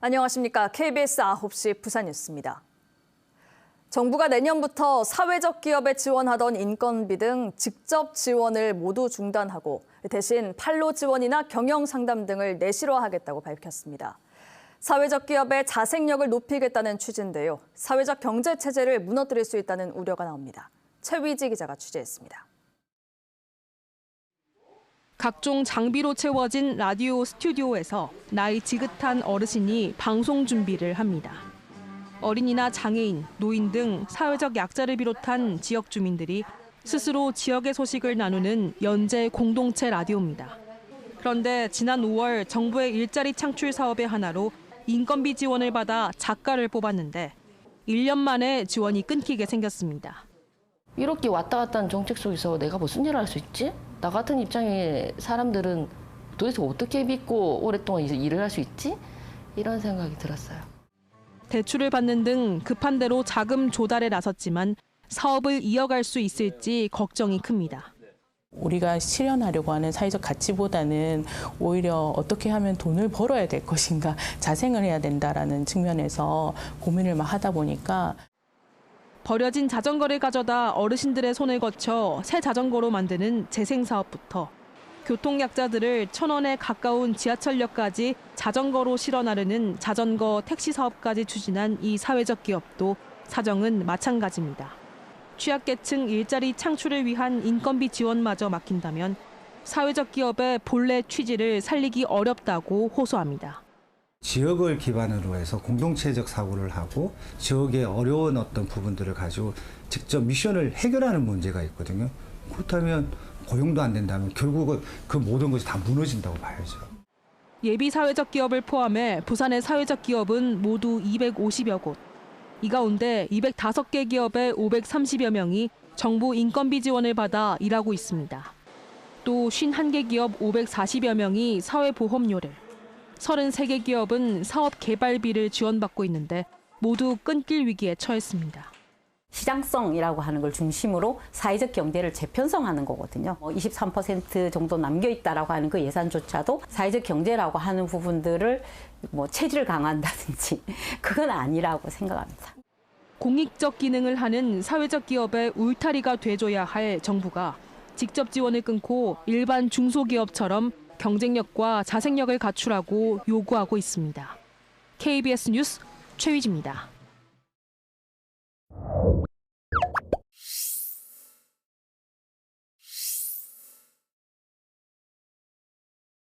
안녕하십니까. KBS 9시 부산뉴스입니다. 정부가 내년부터 사회적 기업에 지원하던 인건비 등 직접 지원을 모두 중단하고 대신 판로 지원이나 경영 상담 등을 내실화하겠다고 밝혔습니다. 사회적 기업의 자생력을 높이겠다는 취지인데요. 사회적 경제 체제를 무너뜨릴 수 있다는 우려가 나옵니다. 최위지 기자가 취재했습니다. 각종 장비로 채워진 라디오 스튜디오에서 나이 지긋한 어르신이 방송 준비를 합니다. 어린이나 장애인, 노인 등 사회적 약자를 비롯한 지역 주민들이 스스로 지역의 소식을 나누는 연재 공동체 라디오입니다. 그런데 지난 5월 정부의 일자리 창출 사업의 하나로 인건비 지원을 받아 작가를 뽑았는데 1년 만에 지원이 끊기게 생겼습니다. 이렇게 왔다 갔다 하는 정책 속에서 내가 무슨 일을 할 수 있지? 나 같은 입장의 사람들은 도대체 어떻게 믿고 오랫동안 일을 할 수 있지? 이런 생각이 들었어요. 대출을 받는 등 급한 대로 자금 조달에 나섰지만 사업을 이어갈 수 있을지 걱정이 큽니다. 우리가 실현하려고 하는 사회적 가치보다는 오히려 어떻게 하면 돈을 벌어야 될 것인가, 자생을 해야 된다라는 측면에서 고민을 막 하다 보니까 버려진 자전거를 가져다 어르신들의 손을 거쳐 새 자전거로 만드는 재생사업부터 교통약자들을 1,000원에 가까운 지하철역까지 자전거로 실어 나르는 자전거 택시 사업까지 추진한 이 사회적 기업도 사정은 마찬가지입니다. 취약계층 일자리 창출을 위한 인건비 지원마저 막힌다면 사회적 기업의 본래 취지를 살리기 어렵다고 호소합니다. 지역을 기반으로 해서 공동체적 사고를 하고 지역의 어려운 어떤 부분들을 가지고 직접 미션을 해결하는 문제가 있거든요. 그렇다면 고용도 안 된다면 결국은 그 모든 것이 다 무너진다고 봐야죠. 예비 사회적 기업을 포함해 부산의 사회적 기업은 모두 250여 곳. 이 가운데 205개 기업의 530여 명이 정부 인건비 지원을 받아 일하고 있습니다. 또 51개 기업 540여 명이 사회보험료를, 33개 기업은 사업 개발비를 지원받고 있는데 모두 끊길 위기에 처했습니다. 시장성이라고 하는 걸 중심으로 사회적 경제를 재편성하는 거거든요. 23% 정도 남겨있다라고 하는 그 예산조차도 사회적 경제라고 하는 부분들을 체질을 강화한다든지 그건 아니라고 생각합니다. 공익적 기능을 하는 사회적 기업의 울타리가 돼줘야 할 정부가 직접 지원을 끊고 일반 중소기업처럼 경쟁력과 자생력을 갖추라고 요구하고 있습니다. KBS 뉴스 최위지입니다.